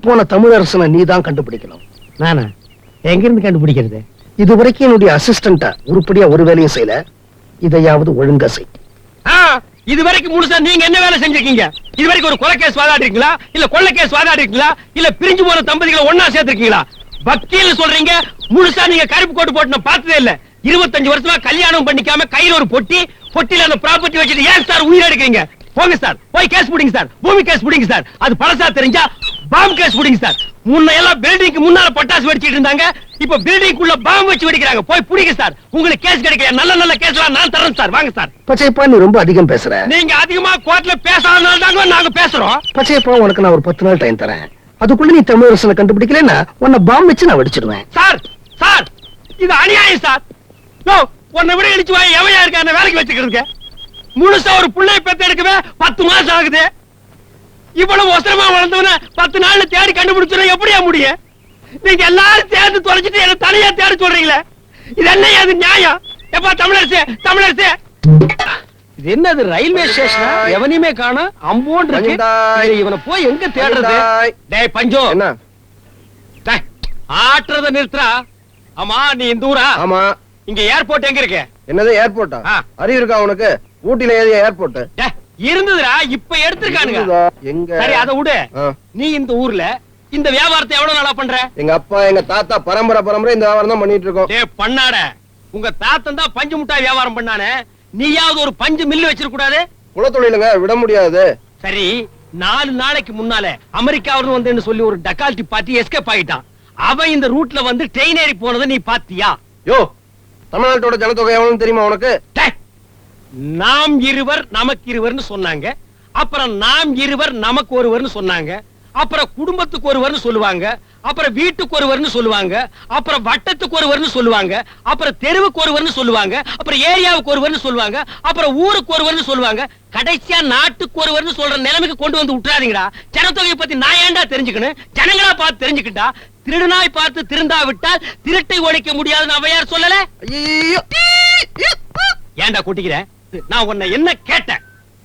போன தமிழரசனை நீதான் கண்டுபிடிக்கணும். நானா? எங்க இருந்து கண்டுபிடிக்கிறது? இதுவரைக்கும் என்னுடைய அசிஸ்டண்டா உருப்படியா ஒரு வேலையும் செய்யல. இதையாவது ஒழுங்கா செய். இதுவரைக்கும் முழுசா நீங்க என்ன வேலை செஞ்சிருக்கீங்க? இதுவரைக்கும் ஒரு கொலை கேஸ் வாதாடிருக்கீங்களா, இல்ல கொள்ளை கேஸ் வாதாடிருக்கீங்களா, இல்ல பிரிஞ்சு போன தம்பதிகளை ஒன்னா சேர்த்திருக்கீங்களா? வக்கீல் சொல்றீங்க, முழுசா நீங்க கருப்பு கோட்டு போட்டு நான் பார்த்ததே இல்ல. 25 வருஷமா கல்யாணம் பண்ணிக்காம கையில ஒரு பொட்டில அந்த ப்ராப்பர்ட்டி வச்சுட்டு ஏன் சார் உயிர் எடுக்கிறீங்க? போங்க சார், போய் கேஸ் புடிங்க சார், பூமி கேஸ் புடிங்க சார். அது பழசா தெரிஞ்சா பாம்பு கேஸ் புடிங்க சார். முன்ன எல்லாம் பில்டிங்க்கு முன்னால பட்டாசு வெடிச்சிட்டு இருந்தாங்க, இப்ப பில்டிங்குள்ள பாம்பு வச்சு வெடிக்கிறாங்க. போய் புடிங்க சார். உங்களுக்கு கேஸ் கிடைக்கல, நல்ல நல்ல கேஸ்லாம் நான் தரேன் சார். வாங்க சார். பச்சையப்பா, நீ ரொம்ப அதிகம் பேசுற. நீங்க அதிகமா கோர்ட்ல பேசாதனால தாங்க நாங்க பேசுறோம். பச்சையப்பா, உனக்கு நான் ஒரு 10 நாள் டைம் தரேன். அதுக்குள்ள நீ தமிழரசனை கண்டுபிடிக்கலன்னா உன்னை பாம்பு வச்சு நான் வெடிச்சிடுவேன். சார் சார், இது அநியாயம் சார். உன்னை விட இடிச்சு வாய் எவையா இருக்க என்ன வேலைக்கு வச்சுக்கிறதுக்கு? முழுசா ஒரு பிள்ளையை பெத்து எடுக்கவே 10 மாசம் ஆகுது. இவ்வளவு அவசரமா வளர்ந்தவன 10 நாள்ல தேடி கண்டுபிடிச்சா எப்படியா முடியும்? நீங்க எல்லாரும் சேர்ந்து தொலைச்சிட்டு என்ன தனியா தேடி சொல்றீங்களே, இது என்ன அது நியாயம்? எப்பா தமிழரசே, தமிழரசே, இது என்னது ரயில்வே ஸ்டேஷனா? எவனையுமே காணோம். அம்போன் இருக்கு. இவனை போய் எங்க தேடுறது? டேய் பஞ்சோ, என்ன ஆட்றத நிறுத்துறா. ஆமா, நீ இந்த ஊரா? ஆமா. இங்க ஏர்போர்ட் எங்க இருக்கு? என்னது ஏர்போர்ட்டா? அறிவு இருக்கா உனக்கு? ஊட்டில ஏது ஏர்போர்ட் இருந்ததுடா, இப்ப எடுத்துருக்கானுங்க. எங்க? சரி, அத விடு. நீ இந்த ஊர்ல இந்த வியாபாரத்தை எவ்வளவு நாளா பண்ற? எங்க அப்பா எங்க தாத்தா பரம்பரை இந்த வியாபாரம் தான் பண்ணிட்டு இருக்கோம். டேய் பண்ணாட, உங்க தாத்தன் தான் பஞ்சு முட்டாய் வியாபாரம் பண்ணானே, நீயாவது ஒரு பஞ்சு மில்லு வச்சிருக்க கூடாது? குலத்தொழிலுங்க, விட முடியாது. சரி, 4 நாளைக்கு முன்னால அமெரிக்காவிலிருந்து வந்து சொல்லி ஒரு டக்கால்டி பார்ட்டி எஸ்கேப் ஆயிட்டான். அவன் இந்த ரூட்ல வந்து ட்ரெயின் ஏறி போனதை நீ பாத்தியா? யோ, தமிழ்நாட்டோட ஜனத்தொகை எவ்வளவு தெரியுமா உனக்கு? நாம் இருவர் நமக்கு இருவர்னு சொன்னாங்க, அப்புறம் நாம் இருவர் நமக்கு ஒருவர்னு சொன்னாங்க, அப்புறம் குடும்பத்துக்கு ஒருவர்னு சொல்லுவாங்க, அப்புறம் வீட்டுக்கு ஒருவர்னு சொல்லுவாங்க, அப்புறம் வட்டத்துக்கு ஒருவர்னு சொல்லுவாங்க, அப்புறம் தெருவுக்கு ஒருவர்னு சொல்லுவாங்க, அப்புறம் ஏரியாவுக்கு ஒருவர்னு சொல்லுவாங்க, அப்புறம் ஊருக்கு ஒருவர்னு சொல்லுவாங்க, கடைசியா நாட்டுக்கு ஒருவர்னு சொல்ற நிலைமைக்கு கொண்டு வந்து விட்டுறாதீங்கடா. ஜனத்தொகையை பத்தி நான் ஏன்டா தெரிஞ்சுக்கணும்? ஜனங்களா பார்த்து தெரிஞ்சுக்கிட்டா. திருடனாய் பார்த்து திருந்தா விட்டால் திருட்டை ஒழிக்க முடியாதுன்னு அவையார் சொல்லல? ஏன்டா கூட்டிக்கிற? நான் உன்னை என்ன கேட்டேன்?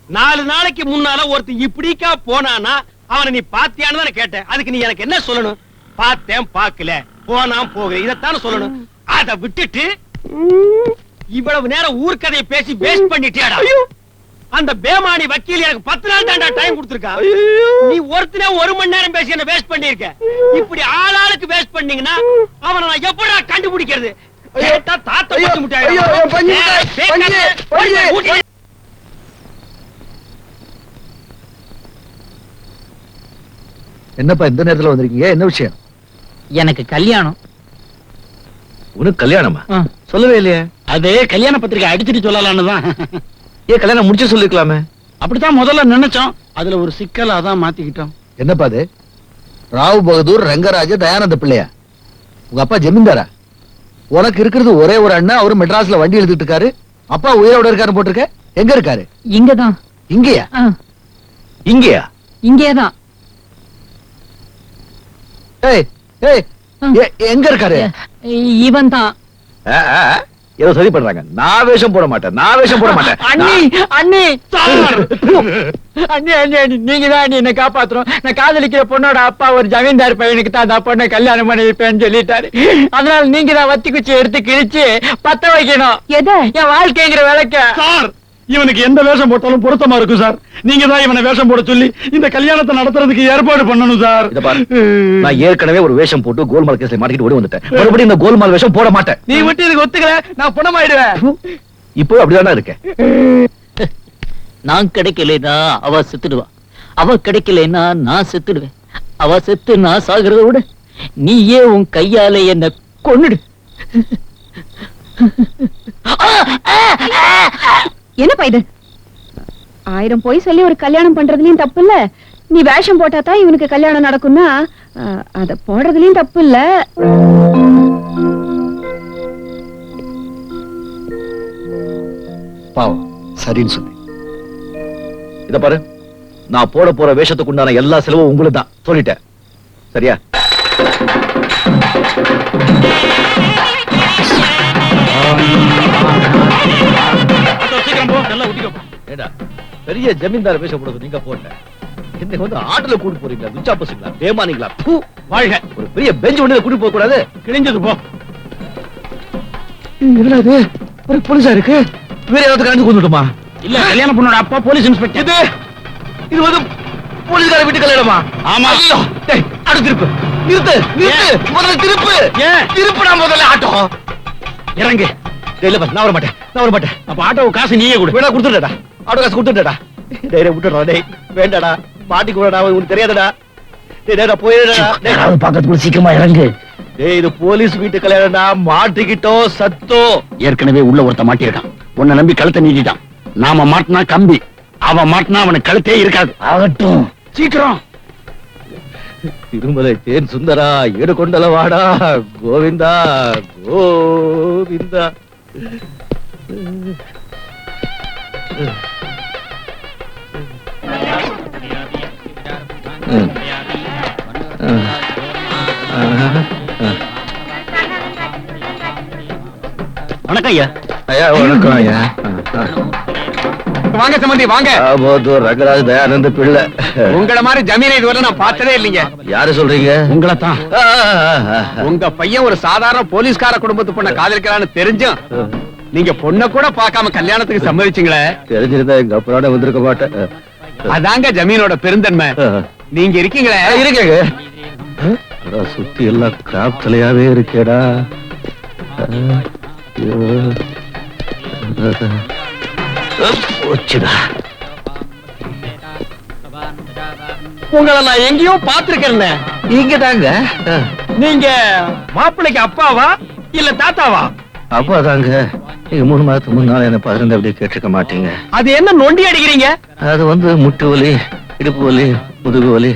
4 நாளைக்கு முன்னால ஒருத்தன் இப்படிக்கா போனானா அவனை நீ பாத்தியான்னு தானே கேட்டேன். அதுக்கு நீ எனக்கு என்ன சொல்லணும்? பார்த்தேன், பார்க்கல, போனாம், போகல, இதத்தான சொல்லணும். அதை விட்டுட்டு இவ்வளவு நேரம் ஊர்க்கதையை பேசி வேஸ்ட் பண்ணிட்டியாடா. அந்த பேமானி வக்கீல் எனக்கு 10 நாள் தாண்டா டைம் கொடுத்திருக்கா. நீ ஒருத்தனே 1 மணி நேரம் பேசி என்ன வேஸ்ட் பண்ணிருக்க. இப்படி ஆளாளுக்கு வேஸ்ட் பண்ணீங்கன்னா அவனை நான் எப்படா கண்டுபிடிக்கிறது? என்னப்பா இந்த நேரத்துல வந்திருக்கீங்க? என்ன விஷயம்? எனக்கு கல்யாணம். உனக்கு கல்யாணமா? சொல்லவே இல்லையே. அது கல்யாண பத்திரிக்கை அடிச்சுட்டு சொல்லலான்னு தான். ஏன் கல்யாணம் முடிச்சு சொல்லிருக்கலாமே? அப்படித்தான் முதல்ல நினைச்சோம், அதுல ஒரு சிக்கல், அதான் மாத்திக்கிட்டோம். என்னப்பா அது? ராவ் பகதூர் ரங்கராஜ தயானந்த பிள்ளையா? உங்க அப்பா ஜமீன்தாரா? உனக்கு இருக்கிறது ஒரே ஒரு அண்ணா, அவரு மெட்ராஸ்ல வண்டி எழுதிட்டு இருக்காரு. அப்பா உயிரோட இருக்காரு போட்டிருக்க. எங்க இருக்காரு? இங்கதான். இங்கயா? இங்கயா? இங்கேதான். எங்க இருக்காரு? இவன் தான். ஏதோ சரி பண்றாங்க. நான் வேஷம் போட மாட்டேன், நான் வேஷம் போட மாட்டேன். அண்ணி அண்ணி அண்ணி அண்ணி, நீங்க தான் என்ன காப்பாத்துறோம். நான் காதலிக்கிற பொண்ணோட அப்பா ஒரு ஜமீன்தார் பையனுக்கு தான் அந்த பொண்ணை கல்யாணம் பண்ணி வைப்பேன்னு சொல்லிட்டாரு. அதனால நீங்க தான் வத்தி குச்சி எடுத்து கிழிச்சு பத்த வைக்கணும். எதை? என் வாழ்க்கைங்கிற விளக்க. சார், இவனுக்கு எந்த வேஷம் போட்டாலும் பொருத்தமா இருக்கும் சார். நீங்க தான் இவனை வேஷம் போட சொல்லி இந்த கல்யாணத்தை நடத்துறதுக்கு ஏற்பாடு பண்ணணும் சார். நான் ஏற்கனவே ஒரு வேஷம் போட்டு கோல்மால் கேஸ்ல மாட்டிக்கிட்டு ஓடி வந்துட்டேன். மறுபடியும் இந்த கோல்மால் வேஷம் போட மாட்டேன். நீ விட்டு இதுக்கு ஒத்துக்கல, நான் புணமாயிடுவேன். இப்போ அப்படிதானே இருக்கேன். நான் கிடைக்கலனா அவ செத்துடுவா, அவ கிடைக்கலனா நான் செத்துடுவேன். அவ செத்து நான் சாகிறத விட நீயே உன் கையால என்ன கொன்னுடு. என்னப்பா இது? 1000 போய் சொல்லி ஒரு கல்யாணம் பண்றதுலயும் தப்பு இல்ல, நீ வேஷம் போட்டாதான் இவனுக்கு கல்யாணம் நடக்கும்னா அத போடுறதுலயும் தப்பு இல்ல. பாவம், சரின்னு சொல்லி இத பாரு, நான் போட போற வேஷத்துக்கு உண்டான எல்லா செலவும் உங்களுக்கு தான் சொல்லிட்டேன். சரியா? பெரிய ஜமீன்தார் வேஷம் போடுறது நீங்க போட்ட. என்ன வந்து ஆட்டோல கூட்டு போறீங்களா? துச்சா பசங்களா? பேமானீங்களா? பூ, வாழ்க. ஒரு பெரிய பெஞ்ச் ஒண்ணு கூட்டி போக கூடாது. கிழிஞ்சது போ. என்னடா இது? ஒரு போலீஸா இருக்கு. வேற யாராவது கலந்து கொண்டுட்டுமா? இல்ல, கல்யாண பொண்ணோட அப்பா போலீஸ் இன்ஸ்பெக்டர். இது வந்து போலீஸ்கார வீட்டு கல்யாணமா? ஆமா. ஐயோ, டேய், ஆட்டோ திருப்பு. நிறுத்து, நிறுத்து. முதல்ல திருப்பு. ஏன்? திருப்புடா முதல்ல ஆட்டோ. இறங்கு. டேய், இல்ல நான் வர மாட்டேன். நான் வர மாட்டேன். அப்ப ஆட்டோ காசு நீயே கொடு. வேணா கொடுத்துடா. ஆட்டோ காசு கொடுத்துடா. டேய் விட்டுடா. டேய் வேண்டாடா. பாட்டி கூடடா, உனக்கு தெரியாதடா. டேய் டேய் போயிடுடா. டேய் பக்கத்துல சீக்கிரமா இறங்கு. டேய் இது போலீஸ் வீட்டு கல்யாணம்டா. மாட்டிக்கிட்டோ சத்தோ. ஏற்கனவே உள்ள ஒருத்த மாட்டிருக்கான். உன்னை நம்பி கழுத்தை நீட்டிட்டான். நாம மாட்டினா கம்பி, அவன் மாட்டினா அவனுக்கு கழுத்தே இருக்காது. ஆகட்டும். சீக்கிரம். திருமலை தேன் சுந்தரா, ஏடு கொண்டல வாடா. கோவிந்தா கோவிந்தா. வணக்கம் ஐயா. ஐயா வணக்கம் ஐயா. வாங்க சம்பந்தி, வாங்க. ரங்கராஜ் தயானந்த பிள்ளை. உங்கள மாதிரி ஜமீனை இதுவரை நான் பார்த்ததே இல்லைங்க. யாரு சொல்றீங்க? உங்களை தான். உங்க பையன் ஒரு சாதாரண போலீஸ்கார குடும்பத்து பொண்ண காதலிக்கிறான்னு தெரிஞ்சும் நீங்க பொண்ண கூட பார்க்காம கல்யாணத்துக்கு சம்மதிச்சீங்களே. தெரிஞ்சிருந்தா எங்க அப்பனோட வந்திருக்க மாட்டேன். அதாங்க ஜமீனோட பெருந்தன்மை. நீங்க இருக்கீங்களே. இருக்கேங்க. சுத்தி எல்லாம் காப்தலையாவே இருக்கேடா. உங்களை நான் எங்கேயோ பாத்துருக்கேன். இங்க தாங்க. நீங்க மாப்பிள்ளைக்கு அப்பாவா இல்ல தாத்தாவா? அப்பா தாங்க. நீங்க 3 மாதத்துக்கு முன்னால என்ன பதினெண்டு அப்படியே கேட்டிருக்க மாட்டீங்க. அது என்ன நொண்டி அடிக்கிறீங்க? அது வந்து முட்டு வலி, இடுப்பு வலி, முதுகு வலி.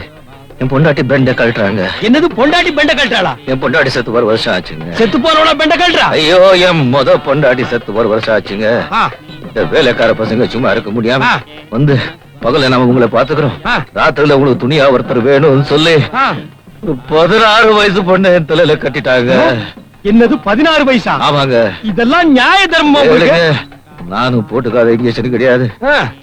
என் பொண்டாட்டி பெண்ட கழட்டுறாங்க. என்னது பொண்டாட்டி பெண்ட கழட்டாளா? என் பொண்டாட்டி செத்து 1 வருஷம் ஆச்சுங்க. செத்து போனவள பெண்ட கழட்டா? ஐயோ, என் பொண்டாட்டி செத்து 1 வருஷம் ஆச்சுங்க. இந்த வேலைக்கார பசங்க சும்மா இருக்க முடியாம வந்து பகல நாம உங்களை பாத்துக்கிறோம், ராத்திரில உங்களுக்கு துணியா ஒருத்தர் வேணும்னு சொல்லி 16 வயசு பொண்ணு என் தலையில கட்டிட்டாங்க. என்னது 16 வயசா? ஆமாங்க. இதெல்லாம் நியாய தர்மம். நானும் போட்டுக்காத இன்ஜெக்ஷன் கிடையாது,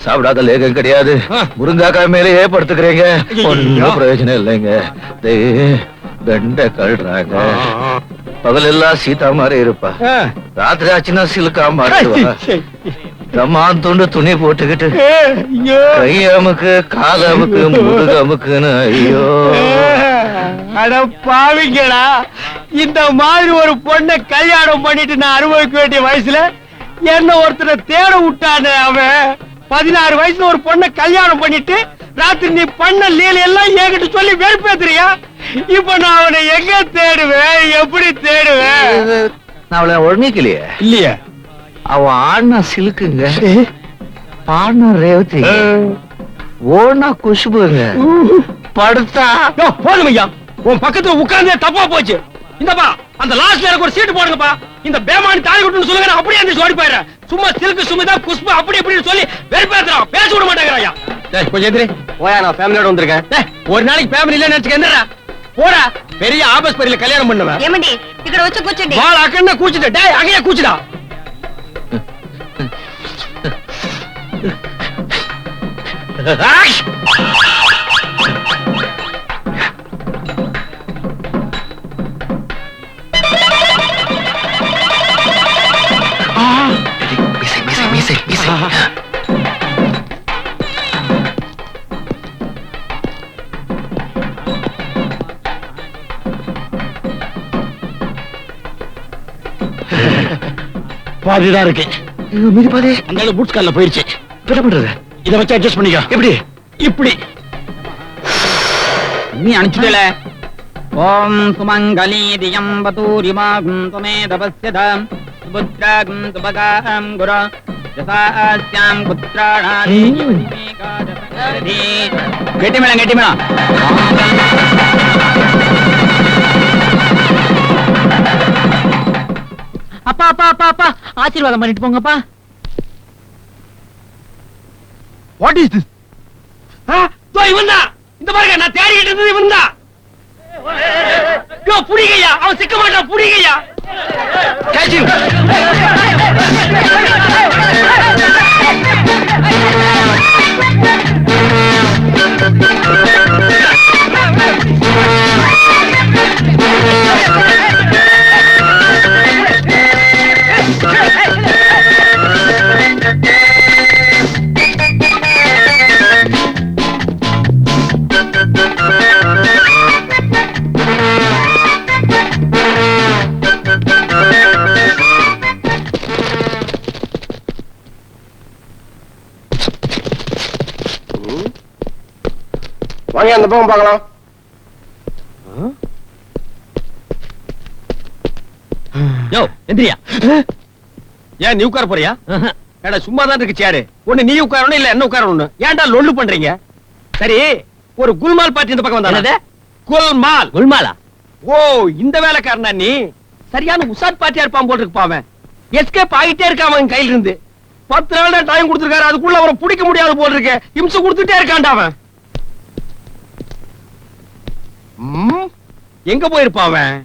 சாப்பிடாத லேகம் கிடையாது, முருங்காக்காய் மேலேயே படுத்துக்கிறீங்க. ஒன்னும் பிரயோஜனம் இல்லைங்க. பெண்ட கழுறாங்க. பகல் எல்லாம் சீதா மாதிரி இருப்பா, ராத்திரி ஆச்சுன்னா சிலுக்கா மாறிடுவா. தம்மான் துண்டு துணி போட்டுக்கிட்டு கையமுக்கு காலமுக்கு முதுகமுக்குன்னு. ஐயோ அட பாவிங்களா, இந்த மாதிரி ஒரு பொண்ணை கல்யாணம் பண்ணிட்டு நான் அனுபவிக்க வேண்டிய வயசுல என்ன ஒருத்தரை தேட விட்டானே அவன். 16 வயசுல ஒரு பொண்ணை கல்யாணம் பண்ணிட்டு ராத்திரி நீ பண்ண லீல எல்லாம் என்கிட்ட சொல்லி வெறுப்பேத்துறியா? இப்ப நான் அவனை எங்க தேடுவேன், எப்படி தேடுவேன்? நான் அவளை ஒழுங்கிக்கலையே. இல்லையா? அவன் ஆனா சிலுக்குங்க, பாடினா ரேவதி, ஓனா குஷ்புங்க, படுத்தா போதும் ஐயா. உன் பக்கத்துல உட்கார்ந்தே தப்பா போச்சு. இந்தப்பா அந்த லாஸ்ட்ல எனக்கு ஒரு சீட்டு போடுங்கப்பா. இந்த பேமானி தாலி கட்டுன்னு சொல்லுங்க, நான் அப்படியே அந்த ஓடி போயிடுறேன். சும்மா சில்கு சுமிதா குஷ்பு அப்படி இப்படின்னு சொல்லி வெறுப்பேத்துறான், பேச விட மாட்டேங்கிறாயா. கொஞ்சம் எதிரி போயா, நான் ஃபேமிலியோட வந்திருக்கேன். ஒரு நாளைக்கு ஃபேமிலி இல்ல நினைச்சுக்க என்னடா போடா. பெரிய ஆபஸ் பரியில கல்யாணம் பண்ணுவேன். ఏమండి ఇక్కడ వచ్చి కూర్చోండి. வாள் அக்கண்ண கூச்சிட்டு டேய் அங்கேயே கூச்சிடா. பாதிதான் இருக்கு. மீதி பாதி அந்த பூட்ஸ் கால்ல போயிருச்சு. என்ன பண்றது? இத வச்சு அட்ஜஸ்ட் பண்ணிக்க. எப்படி? இப்படி நீ அனுப்பிச்சுடல. ஓம் சுமங்கலி தியம் பதூரிமாகும் துமேதபஸ்யதாம் சுபுத்ராகும் சுபகாம் குரு யசாஸ்யாம் புத்ராணாதி யவதிமேகாதபதி. கெட்டி மேளம் கெட்டி மேளம். அப்பா அப்பா அப்பா அப்பா ஆசீர்வாதம் பண்ணிட்டு போங்கப்பா. What is this? இவன்தா. இந்த பாருங்க, நான் தேடிக்கிட்டு இருந்தது இவன்தா. புடிங்கய்யா, அவன் சிக்க மாட்டான், புடிங்கய்யா. Catch him! வாங்க அந்த பக்கம் பார்க்கலாம். யோ எந்திரியா. ஏன் நீ உட்கார போறியா? ஏடா சும்மா தான் இருக்கு சேரு. ஒண்ணு நீ உட்காரணும் இல்ல என்ன உட்காரணும். ஏன்டா லொல்லு பண்றீங்க? சரி ஒரு குல்மால் பார்ட்டி இந்த பக்கம் வந்தானே. குல்மால். குல்மாலா? ஓ இந்த வேலைக்காரனா நீ? சரியான உசாட் பார்ட்டியா இருப்பான் போல இருக்கு பாவன். எஸ்கேப் ஆகிட்டே இருக்கான் அவன் கையில இருந்து. 10 நாள் தான் டைம் கொடுத்திருக்காரு. அதுக்குள்ள அவரை பிடிக்க முடியாது போல இருக்கு. இம்சை கொடுத்துட்டே இருக்கான்டா அவன். எங்க போயிருப்பான் அவன்?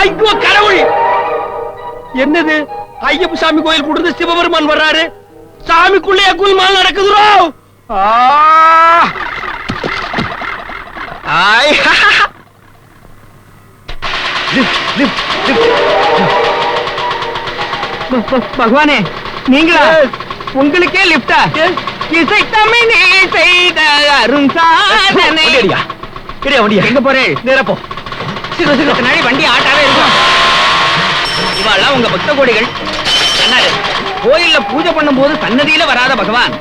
ஐயோ கடவுள்! என்னது ஐயப்ப சாமி கோயில் கூடுது சிவபெருமான் வர்றாரு. சாமிக்குள்ளே குல்மால் நடக்குதுரோ. பகவானே நீங்களா? உங்களுக்கே லிப்டா? இசை தமிழே செய்த அரும் சாதனை. எங்க போறே? நேரப்போ நாளை வண்டி ஆட்டாவே இருக்கும். இவாள்லாம் உங்க பக்த கோடிகள். கோயில்ல பூஜை பண்ணும் போது சன்னதியில வராத பகவான்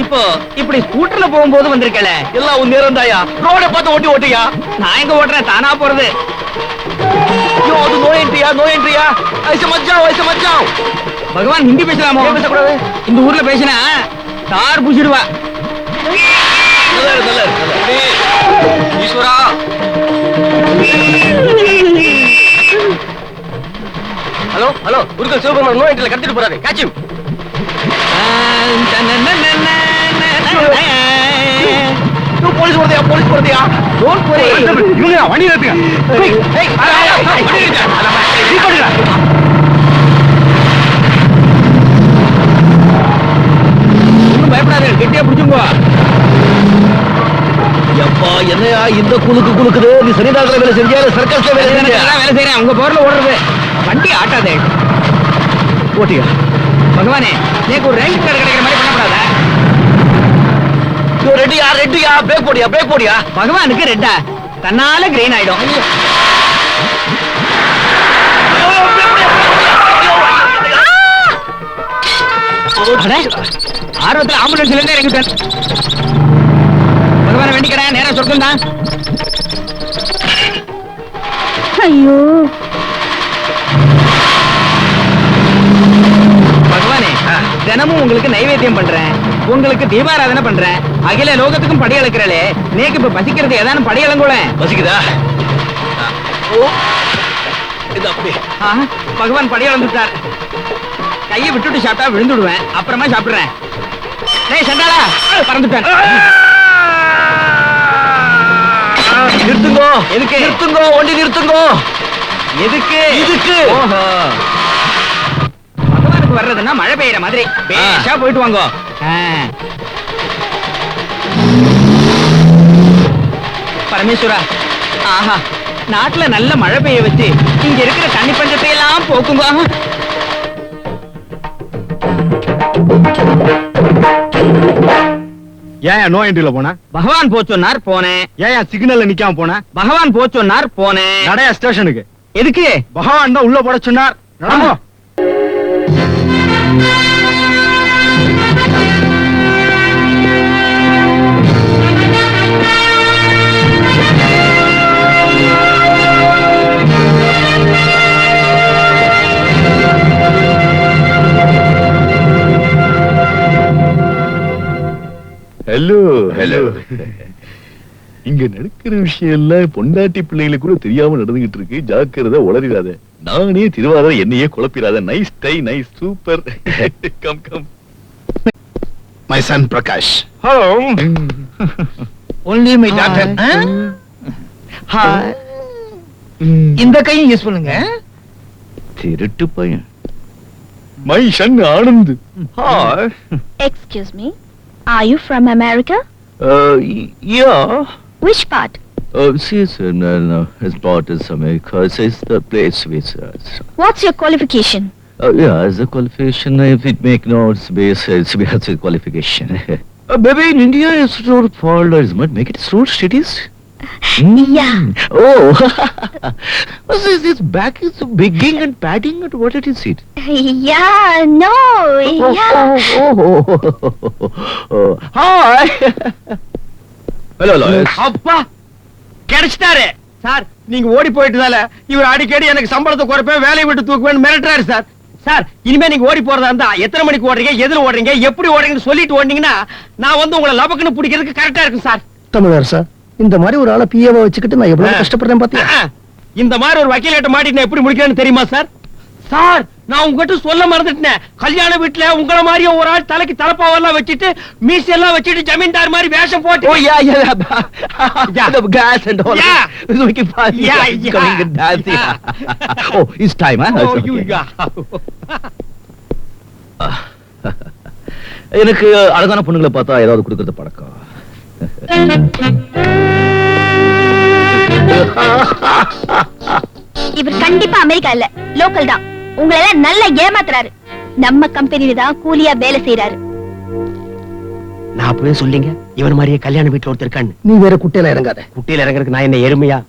இப்போ இப்படி ஸ்கூட்டர்ல போகும்போது வந்திருக்கல. எல்லாம் உன் நேரம் தாயா. ரோட பார்த்து ஓட்டி ஓட்டியா? நான் எங்க ஓட்டுறேன், தானா போறது. நோயன்றியா ஐச மச்சான். பகவான் ஹிந்தி பேசலாமோ? பேசக்கூடாது. இந்த ஊர்ல பேசினா தார் புடிச்சிடுவா. ஈஸ்வரா ஹலோ ஹலோ குருக்கள் சிவபெருமான் நோய் என்ட்ரில கடத்திட்டு போறாரு. காட்சி. போலீஸ் போறதையா? இவங்க வண்டி நிறுத்துங்க. ஒன்னும் பயப்படாது, கெட்டியா பிடிச்சுங்க. எப்பா என்னையா இந்த குலுக்குது? நீ சனிதாசன வேலை செஞ்சியா சர்க்கஸ்ல வேலை செய்யறேன். உங்க போர்ல ஓடுறது வண்டி ஆட்டாதே. ஓட்டியா பகவானே, நீக்கு ஒரு ரேங்க் கார்டு கிடைக்கிற மாதிரி பண்ணக்கூடாதா? ரெட்டியா பிரேக் போடியா. பகவானுக்கு ரெட்டா தன்னால கிரீன் ஆயிடும். ஆர்வத்தில் ஆம்புலன்ஸ்ல இருந்து இறங்கிட்டேன். பகவான வேண்டிக்கிறேன், நேரம் சொர்க்கம் தான். ஐயோ பகவானே, தினமும் உங்களுக்கு நைவேத்தியம் பண்றேன், உங்களுக்கு தீபாராதனை பண்றேன், அகில லோகத்துக்கும் படி அளக்கிறே. நேக்கு இப்ப பசிக்கிறது ஏதானும் படி அளங்கூட பசிக்குதா? இது அப்படி பகவான் படி அளந்துட்டார். கையை விட்டுட்டு சாப்பிட்டா விழுந்துடுவேன், அப்புறமா சாப்பிடுறேன். டேய் சண்டாளா, பறந்துட்டேன். நிறுத்துங்கோ. எதுக்கு? நிறுத்துங்கோ, வண்டி நிறுத்துங்கோ. எதுக்கு? இதுக்கு. ஓஹோ, பகவானுக்கு வர்றதுன்னா மழை பெய்யற மாதிரி பேஷா போயிட்டு வாங்க. பரமேஸ்வரா, ஆஹா, நாட்டுல நல்ல மழை பெய்ய வச்சு இங்க இருக்கிற தண்ணி பஞ்சத்தை எல்லாம் போக்குங்க. ஏன் நோ என்ட்ரில போன? பகவான் போச்சொன்னார் போனேன். ஏன் சிக்னல்ல நிக்காம போன? பகவான் போச்சொன்னார் போனேன். நடைய ஸ்டேஷனுக்கு. எதுக்கு? பகவான் தான் உள்ள போட சொன்னார். நடங்கோ. Hello hello. இங்க நடக்கிற விஷயம் எல்லாம் பொண்டாட்டி பிள்ளைகளுக்கு கூட தெரியாம நடந்துகிட்டு இருக்கு. ஜாக்கிரதை, உளறிடாத. நானே திருவாதிரை என்னையே குழப்பிடாத. Nice tie, nice, super. Come come. My son Prakash. Hello. Only my doctor. இந்த கையும் யூஸ் பண்ணுங்க. திருட்டு பையன். My son Anand. Hi. Excuse me, are you from America? Yeah. Which part? She's no, his part is America. It's the place which. What's your qualification? Yeah, as a qualification, if it make notes base, we have a qualification. Baby, in India, it's not fault. Make it road cities. Yeah. Oh, this back is bigging and padding, and what it is it? Yeah, no, yeah. Hi. Hello, Lois. அப்பா கிடைச்சிட்டாரு sir. நீங்க ஓடி போயிட்டதால இவர் அடிக்கடி எனக்கு சம்பளத்தை குறைப்பேன், வேலையை விட்டு தூக்குவேன் மிரட்டுறாரு sir. Sir இனிமே நீங்க ஓடி போறதா இருந்தா எத்தனை மணிக்கு ஓடுறீங்க, எதுல ஓடுறீங்க, எப்படி ஓடுறீங்கன்னு சொல்லிட்டு ஓடுனீங்கன்னா நான் வந்து உங்களை லபக்குன்னு பிடிக்கிறதுக்கு கரெக்டா இருக்கும் சார். தமிழரசா, இந்த மாதிரி ஒரு ஆளை பிஏவா வச்சுக்கிட்டு நான் எவ்வளவு கஷ்டப்படுறேன் பாத்தியா? இந்த மாதிரி ஒரு வக்கீல் கிட்ட மாட்டிட்டு நான் எப்படி முடிக்கிறேன்னு தெரியுமா சார்? சார் நான் உங்ககிட்ட சொல்ல மறந்துட்டேன். கல்யாண வீட்டுல உங்கள மாதிரியே ஒரு ஆள் தலைக்கு தலப்பாவெல்லாம் வச்சுட்டு மீசி எல்லாம் வச்சுட்டு ஜமீன்தார் மாதிரி வேஷம் போட்டு. Oh yeah. The gas and all. Yeah. So we can find coming and dancing. Oh, it's time, huh? Oh, you எனக்கு அழகான பொண்ணுங்களை பார்த்தா ஏதாவது கொடுக்கறது பழக்கம். இவர் கண்டிப்பா அமெரிக்கா இல்ல, லோக்கல் தான். உங்களை எல்லாம் நல்லா ஏமாத்துறாரு. நம்ம கம்பெனில தான் கூலியா வேலை செய்யறாரு. நான் அப்பவே சொல்லிங்க இவன் மாதிரியே கல்யாண வீட்டுல ஒருத்தர் இருக்கான்னு. நீ வேற குட்டையில இறங்காத. குட்டியில இறங்குறதுக்கு நான் என்ன எருமையா?